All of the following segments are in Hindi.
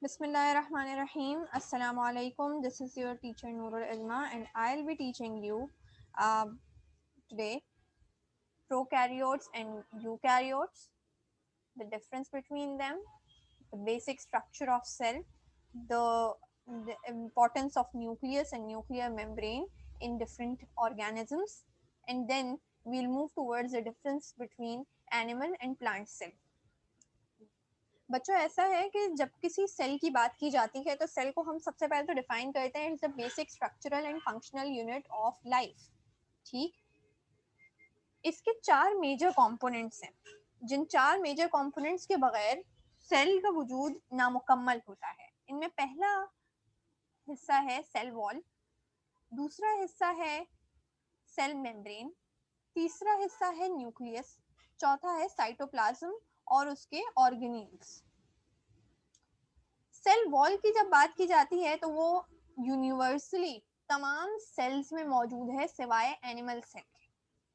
Bismillahirrahmanirrahim. Assalamu alaikum. This is your teacher Noorul Ilma and I'll be teaching you today prokaryotes and eukaryotes, the difference between them, the basic structure of cell, the, the importance of nucleus and nuclear membrane in different organisms, and then we'll move towards the difference between animal and plant cell. बच्चों ऐसा है कि जब किसी सेल की बात की जाती है तो सेल को हम सबसे पहले तो डिफाइन करते हैं it's the basic structural and functional unit of life. ठीक, इसके चार मेजर कंपोनेंट्स हैं जिन चार मेजर कंपोनेंट्स के बगैर सेल का वजूद नामुकम्मल होता है। इनमें पहला हिस्सा है सेल वॉल, दूसरा हिस्सा है सेल मेम्ब्रेन, तीसरा हिस्सा है न्यूक्लियस, चौथा है साइटोप्लाज्म और उसके ऑर्गेनील्स। सेल वॉल की जब बात की जाती है तो वो यूनिवर्सली तमाम सेल्स में मौजूद है सिवाय एनिमल सेल के।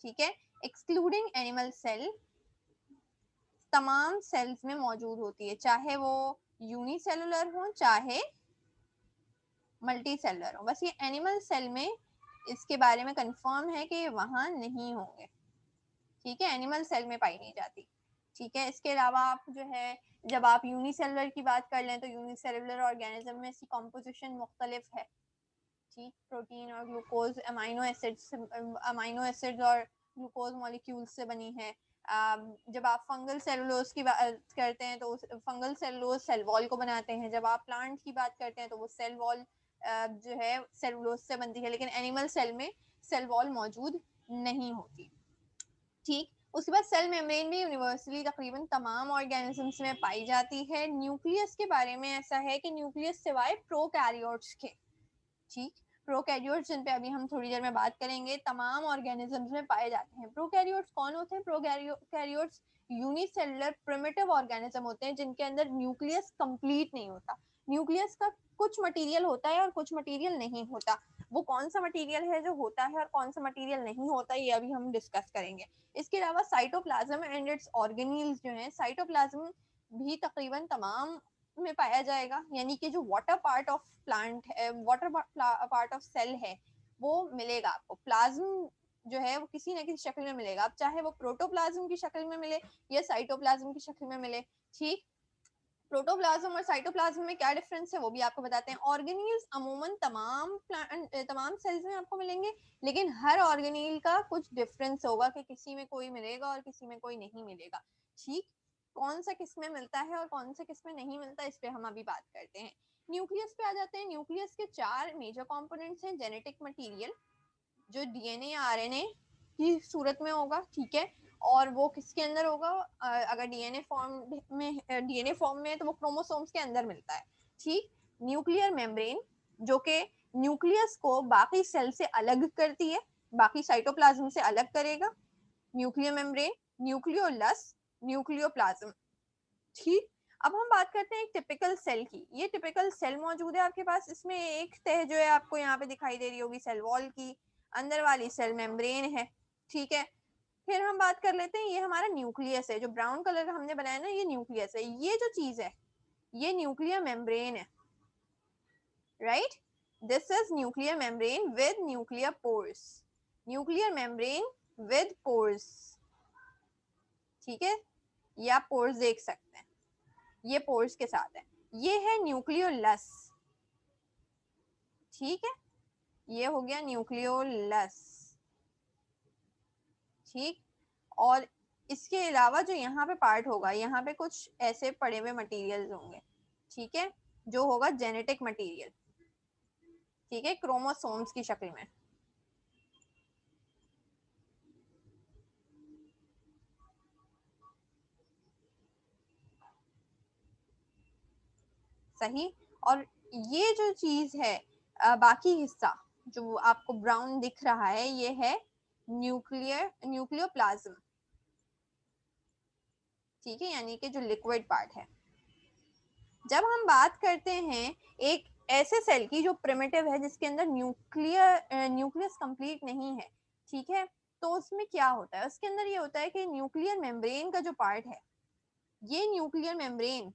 ठीक है, एक्सक्लूडिंग एनिमल सेल तमाम सेल्स में मौजूद होती है, चाहे वो यूनिसेलुलर हो चाहे मल्टी सेलुलर हो। बस ये एनिमल सेल में इसके बारे में कंफर्म है कि वहां नहीं होंगे। ठीक है, एनिमल सेल में पाई नहीं जाती। ठीक है, इसके अलावा आप जो है जब आप यूनिसेलुलर की बात कर लें तो यूनिसेलुलर ऑर्गेनिज्म में इसकी कॉम्पोजिशन मुख्तलिफ है। ठीक, प्रोटीन और ग्लूकोज अमाइनो एसिड्स और ग्लूकोज मॉलिक्यूल्स से बनी है। जब आप फंगल सेलुलोज की बात करते हैं तो फंगल सेलुलोज सेल वॉल को बनाते हैं। जब आप प्लांट की बात करते हैं तो वो सेल वॉल जो है सेलुलोज से बनती है, लेकिन एनिमल सेल में सेल वॉल मौजूद नहीं होती। ठीक, उसके बाद सेल मेम्ब्रेन भी यूनिवर्सली तकरीबन तमाम ऑर्गेनिजम्स में पाई जाती है। न्यूक्लियस के बारे में ऐसा है कि न्यूक्लियस सिवाय प्रोकैरियोट्स के, ठीक, प्रोकैरियोट्स जिन पे अभी हम थोड़ी देर में बात करेंगे, तमाम ऑर्गेनिजम्स में पाए जाते हैं। प्रोकैरियोट्स कौन होते हैं? प्रोकैरियोट्स यूनिसेलुलर प्रिमिटिव ऑर्गेनिज्म होते हैं जिनके अंदर न्यूक्लियस कंप्लीट नहीं होता। न्यूक्लियस का कुछ मटेरियल होता है और कुछ मटेरियल नहीं होता। वो कौन सा मटेरियल है जो होता है और कौन सा मटेरियल नहीं होता, ये अभी हम डिस्कस करेंगे। इसके अलावा साइटोप्लाज्म एंड इट्स ऑर्गेनील्स जो है, साइटोप्लाज्म भी तकरीबन तमाम में पाया जाएगा, यानी कि जो वाटर पार्ट ऑफ प्लांट है, वाटर पार्ट ऑफ सेल है, वो मिलेगा आपको। प्लाज्म जो है वो किसी न किसी शक्ल में मिलेगा, अब चाहे वो प्रोटोप्लाज्म की शक्ल में मिले या साइटोप्लाज्म की शक्ल में मिले। ठीक, प्रोटोप्लाज्म और साइटोप्लाज्म में क्या डिफरेंस है वो भी आपको बताते हैं। ऑर्गेनील्स अमूमन तमाम सेल्स में आपको मिलेंगे, लेकिन हर ऑर्गेनील का कुछ डिफरेंस होगा कि किसी में कोई मिलेगा और किसी में कोई नहीं मिलेगा। ठीक, कौन सा किस में मिलता है और कौन सा किस में नहीं मिलता, इस पे हम अभी बात करते हैं। न्यूक्लियस पे आ जाते हैं। न्यूक्लियस के चार मेजर कंपोनेंट्स हैं। जेनेटिक मटेरियल जो डीएनए या आरएनए की सूरत में होगा, ठीक है, और वो किसके अंदर होगा? अगर डीएनए फॉर्म में है तो वो क्रोमोसोम्स के अंदर मिलता है। ठीक, न्यूक्लियर मेम्ब्रेन जो कि न्यूक्लियस को बाकी सेल से अलग करती है, बाकी साइटोप्लाज्म से अलग करेगा। Nuclear membrane, nucleolus, nucleoplasm. ठीक, अब हम बात करते हैं एक टिपिकल सेल की। ये टिपिकल सेल मौजूद है आपके पास। इसमें एक तह जो है आपको यहाँ पे दिखाई दे रही होगी सेल वॉल की, अंदर वाली सेल मेम्ब्रेन है। ठीक है, फिर हम बात कर लेते हैं, ये हमारा न्यूक्लियस है, जो ब्राउन कलर का हमने बनाया ना, ये न्यूक्लियस है। ये जो चीज है ये न्यूक्लियर मेम्ब्रेन है, right? This is nuclear membrane with nuclear pores. Nuclear membrane with pores, ठीक है, ये आप पोर्स देख सकते हैं, ये पोर्स के साथ है। ये है न्यूक्लियोलस, ठीक है, ये हो गया न्यूक्लियोलस। ठीक, और इसके अलावा जो यहाँ पे पार्ट होगा, यहाँ पे कुछ ऐसे पड़े हुए मटेरियल्स होंगे, ठीक है, जो होगा जेनेटिक मटेरियल, ठीक है, क्रोमोसोम्स की शक्ल में। सही, और ये जो चीज है बाकी हिस्सा जो आपको ब्राउन दिख रहा है, ये है न्यूक्लियोप्लाज्म, ठीक है, यानी कि जो लिक्विड पार्ट है। जब हम बात करते हैं एक ऐसे सेल की जो प्रिमिटिव है, जिसके अंदर न्यूक्लियस कंप्लीट नहीं है, ठीक है, तो उसमें क्या होता है? उसके अंदर ये होता है कि न्यूक्लियर मेम्ब्रेन का जो पार्ट है, ये न्यूक्लियर मेम्ब्रेन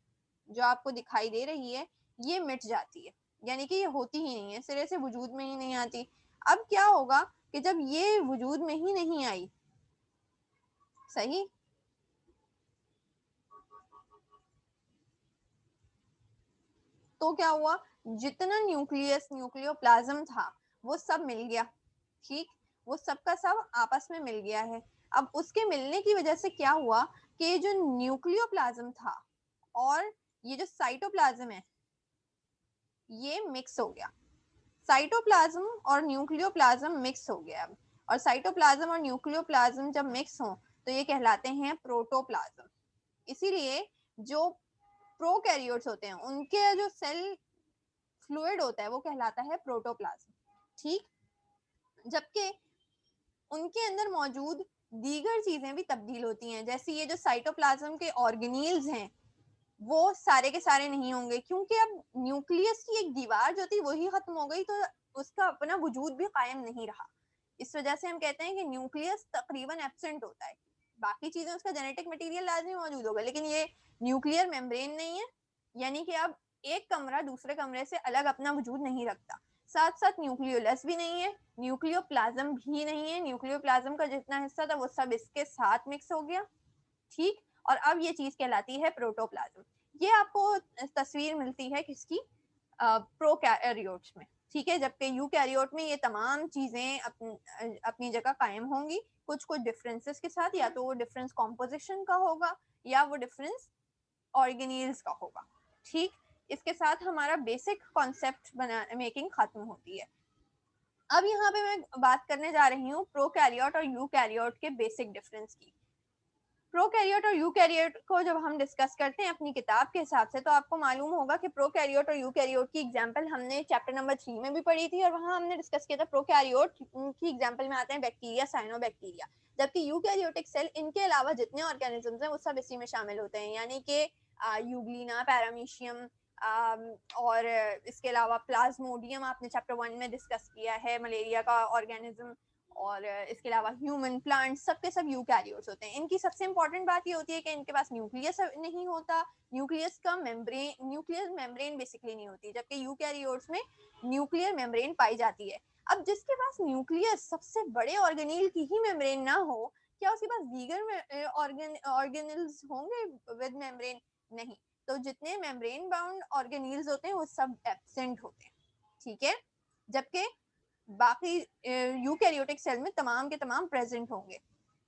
जो आपको दिखाई दे रही है, ये मिट जाती है, यानी कि ये होती ही नहीं है, सिरे से वजूद में ही नहीं आती। अब क्या होगा कि जब ये वजूद में ही नहीं आई, सही, तो क्या हुआ, जितना न्यूक्लियस न्यूक्लियोप्लाज्म था वो सब मिल गया, ठीक, वो सब का सब आपस में मिल गया है। अब उसके मिलने की वजह से क्या हुआ कि जो न्यूक्लियोप्लाज्म था और ये जो साइटोप्लाज्म है ये मिक्स हो गया, साइटोप्लाज्म और न्यूक्लियोप्लाज्म मिक्स हो गया अब, और साइटोप्लाज्म और न्यूक्लियोप्लाज्म जब मिक्स हो तो ये कहलाते हैं प्रोटोप्लाज्म। इसीलिए जो प्रोकैरियोट्स होते हैं उनके जो सेल फ्लूइड होता है वो कहलाता है प्रोटोप्लाज्म, ठीक। जबकि उनके अंदर मौजूद दीगर चीजें भी तब्दील होती हैं, जैसे ये जो साइटोप्लाज्म के ऑर्गेनील्स हैं वो सारे के सारे नहीं होंगे, क्योंकि अब न्यूक्लियस की एक दीवार जो थी वही खत्म हो गई, तो उसका अपना वजूद भी कायम नहीं रहा। इस वजह से हम कहते हैं कि न्यूक्लियस तकरीबन एब्सेंट होता है, बाकी चीजें उसका जेनेटिक मटेरियल लाजमी मौजूद होगा, लेकिन ये न्यूक्लियर मेम्ब्रेन नहीं है, यानी कि अब एक कमरा दूसरे कमरे से अलग अपना वजूद नहीं रखता। साथ साथ न्यूक्लियोलस भी नहीं है, न्यूक्लियोप्लाज्म भी नहीं है, न्यूक्लियोप्लाज्म का जितना हिस्सा था वो सब इसके साथ मिक्स हो गया, ठीक। और अब ये चीज कहलाती है प्रोटोप्लाज्म। ये आपको तस्वीर मिलती है किसकी, प्रोकैरियोट्स में, ठीक है, जबकि यूकैरियोट में ये तमाम चीजें अपनी जगह कायम होंगी, कुछ कुछ डिफरेंसेस के साथ, या तो वो डिफरेंस कॉम्पोजिशन का होगा या वो डिफरेंस ऑर्गेनील्स का होगा, ठीक। इसके साथ हमारा बेसिक कॉन्सेप्ट बना मेकिंग खत्म होती है। अब यहाँ पे मैं बात करने जा रही हूँ प्रोकैरियोट और यूकैरियोट के बेसिक डिफरेंस की। प्रोकैरियोट और यूकैरियोट को जब हम डिस्कस करते हैं अपनी किताब के हिसाब से, तो आपको मालूम होगा कि प्रोकैरियोट और यूकैरियोट की एग्जांपल हमने चैप्टर नंबर 3 में भी पढ़ी थी, और वहां हमने डिस्कस किया था प्रोकैरियोट की एग्जांपल में आते हैं बैक्टीरिया, साइनोबैक्टीरिया, जबकि यूकैरियोटिक सेल इनके अलावा जितने ऑर्गेनिजम्स हैं वो सब इसी में शामिल होते हैं, यानी कि यूग्लिना, पैरामीशियम, और इसके अलावा प्लाज्मोडियम आपने चैप्टर 1 में डिस्कस किया है, मलेरिया का ऑर्गेनिज्म, और इसके अलावा ह्यूमन, प्लांट, सब के सब यूकैरियोट्स होते हैं। इनकी सबसे इंपॉर्टेंट बात ये होती है कि इनके पास न्यूक्लियस नहीं होता, न्यूक्लियस का मेम्ब्रेन, न्यूक्लियर मेम्ब्रेन बेसिकली नहीं होती, जबकि यूकैरियोट्स में न्यूक्लियर मेम्ब्रेन पाई जाती है। अब जिसके पास न्यूक्लियस सबसे बड़े ऑर्गेनील की ही मेम्ब्रेन ना हो, क्या उसके पास दीगर ऑर्गेनिल्स होंगे विद मेम्ब्रेन? नहीं। तो जितने मेम्ब्रेन बाउंड ऑर्गेनील्स होते हैं वो सब एब्सेंट होते हैं, ठीक है, जबकि बाकी यूकैरियोटिक सेल में तमाम के तमाम प्रेजेंट होंगे।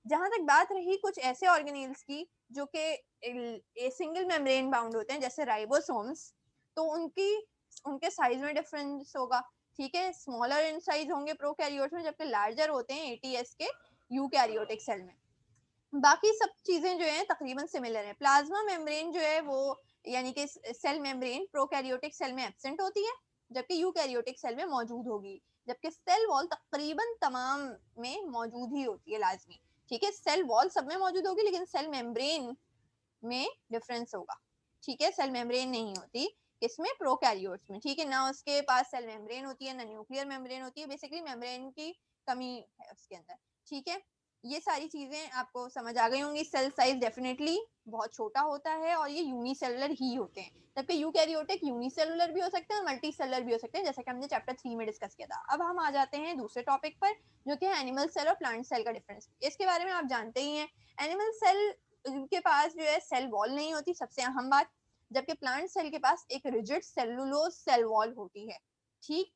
जहां तक बात रही कुछ ऐसे ऑर्गेनील्स की जो कि सिंगल मेम्ब्रेन बाउंड होते हैं, जैसे राइबोसोम्स, तो उनके साइज में डिफरेंस होगा, ठीक है, स्मॉलर इन साइज होंगे प्रोकैरियोट्स में, जबकि लार्जर होते हैं एटीएस के यूकैरियोटिक सेल में। बाकी सब चीजें जो है तकरीबन सिमिलर है। प्लाज्मा मेम्ब्रेन जो है वो, यानी कि सेल मेम्ब्रेन प्रोकैरियोटिक सेल में एब्सेंट होती है, जबकि यूकैरियोटिक सेल में मौजूद होगी, जबकि सेल वॉल तकरीबन तमाम में मौजूद ही होती है लाजमी, ठीक है, सेल वॉल सब में मौजूद होगी लेकिन सेल मेम्ब्रेन में डिफरेंस होगा, ठीक है, सेल मेम्ब्रेन नहीं होती किसमें, प्रोकैरियोट्स में, ठीक है, ना उसके पास सेल मेम्ब्रेन होती है ना न्यूक्लियर मेम्ब्रेन होती है, बेसिकली मेम्ब्रेन की कमी है उसके अंदर, ठीक है। ये सारी चीजें आपको समझ आ गई होंगी। सेल साइज डेफिनेटली बहुत छोटा होता है और ये यूनिसेलुलर ही होते हैं, जबकि यूकैरियोटिक यूनिसेलुलर भी हो सकते हैं और मल्टी सेलुलर भी हो सकते हैं, जैसे कि हमने चैप्टर 3 में डिस्कस किया था। अब हम आ जाते हैं दूसरे टॉपिक पर, जो कि है एनिमल सेल और प्लांट सेल का डिफरेंस। इसके बारे में आप जानते ही हैं, एनिमल सेल के पास जो है सेल वॉल नहीं होती, सबसे अहम बात, जबकि प्लांट सेल के पास एक रिजिड सेलुलोज सेल वॉल होती है, ठीक।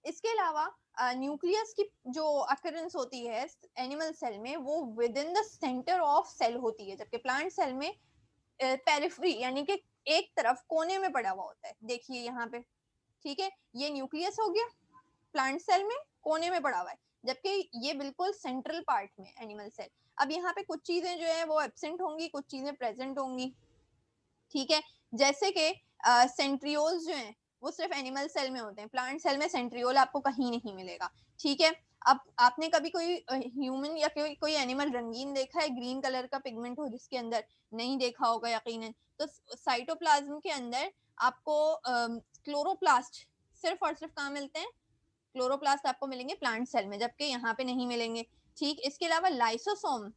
इसके अलावा न्यूक्लियस की जो अकरेंस होती है एनिमल सेल में वो within the centre of cell होती है, जबकि प्लांट सेल में पेरिफेरी यानी कि एक तरफ कोने में पड़ा हुआ होता है, देखिए यहाँ पे, ठीक है, ये न्यूक्लियस हो गया प्लांट सेल में, कोने में पड़ा हुआ है, जबकि ये बिल्कुल सेंट्रल पार्ट में एनिमल सेल। अब यहाँ पे कुछ चीजें जो है वो एब्सेंट होंगी, कुछ चीजें प्रेजेंट होंगी, ठीक है, जैसे कि सेंट्रियोल्स जो हैं वो सिर्फ एनिमल सेल में होते हैं, प्लांट सेल में सेंट्रियोल आपको कहीं नहीं मिलेगा, ठीक है। अब आपने कभी कोई ह्यूमन या कोई एनिमल रंगीन देखा है, ग्रीन कलर का पिगमेंट हो जिसके अंदर? नहीं देखा होगा यकीनन। तो साइटोप्लाज्म के अंदर आपको क्लोरोप्लास्ट सिर्फ और सिर्फ कहाँ मिलते हैं? क्लोरोप्लास्ट आपको मिलेंगे प्लांट सेल में, जबकि यहाँ पे नहीं मिलेंगे, ठीक। इसके अलावा लाइसोसोम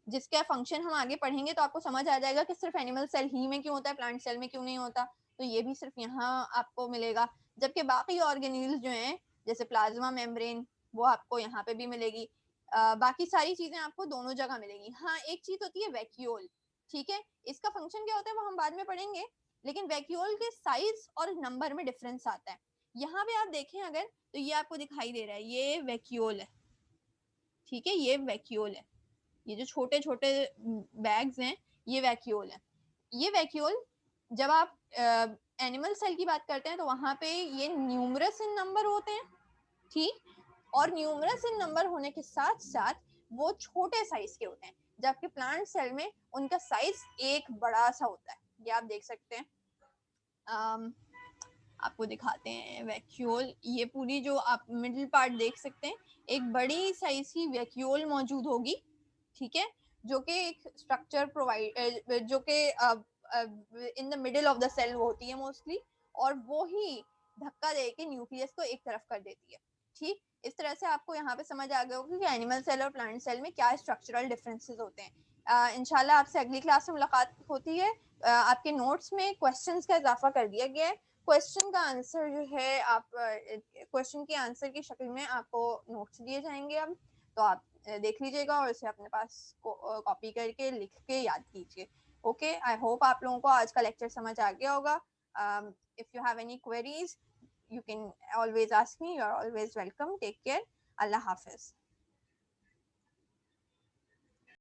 जिसका फंक्शन हम आगे पढ़ेंगे तो आपको समझ आ जाएगा कि सिर्फ एनिमल सेल ही में क्यों होता है, प्लांट सेल में क्यों नहीं होता। तो ये भी सिर्फ यहाँ आपको मिलेगा, जबकि बाकी ऑर्गेनील्स जो हैं जैसे प्लाज्मा मेम्ब्रेन वो आपको यहाँ पे भी मिलेगी। बाकी सारी चीजें आपको दोनों जगह मिलेगी। हाँ, एक चीज होती है वैक्यूल, ठीक है, इसका फंक्शन क्या होता है वो हम बाद में पढ़ेंगे, लेकिन वैक्यूल के साइज और नंबर में डिफरेंस आता है। यहाँ पे आप देखें अगर तो ये आपको दिखाई दे रहा है, ये वैक्यूल है, ठीक है, ये वैक्यूल है, ये जो छोटे छोटे बैग्स हैं ये वैक्यूल है। ये वैक्यूल जब आप एनिमल सेल की बात करते हैं तो वहां पे ये न्यूमरस इन नंबर होते हैं, ठीक, और न्यूमरस इन नंबर होने के साथ साथ वो छोटे साइज के होते हैं, जबकि प्लांट सेल में उनका साइज एक बड़ा सा होता है। ये आप देख सकते हैं, आपको दिखाते हैं वैक्यूल, ये पूरी जो आप मिडिल पार्ट देख सकते हैं, एक बड़ी साइज की वैक्यूल मौजूद होगी, ठीक है, जो कि एक स्ट्रक्चर प्रोवाइड, जो कि in the middle of the cell होती है मोस्टली, और वो ही धक्का दे के न्यूक्लियस को एक तरफ कर देती है, ठीक। इस तरह से आपको यहाँ पे समझ आ गया होगा कि एनिमल सेल और प्लांट सेल में क्या स्ट्रक्चरल डिफरेंसेस होते हैं। इंशाल्लाह आपसे अगली क्लास में मुलाकात होती है। आपके नोट्स में क्वेश्चंस का इजाफा कर दिया गया है, क्वेश्चन का आंसर जो है आप क्वेश्चन के आंसर की शक्ल में आपको नोट्स दिए जाएंगे अब, तो आप देख लीजिएगा और इसे अपने पास कॉपी करके लिख के याद कीजिए। ओके, आई होप आप लोगों को आज का लेक्चर समझ आ गया होगा। If you have any queries you can always ask me, you are always welcome, take care, Allah Hafiz.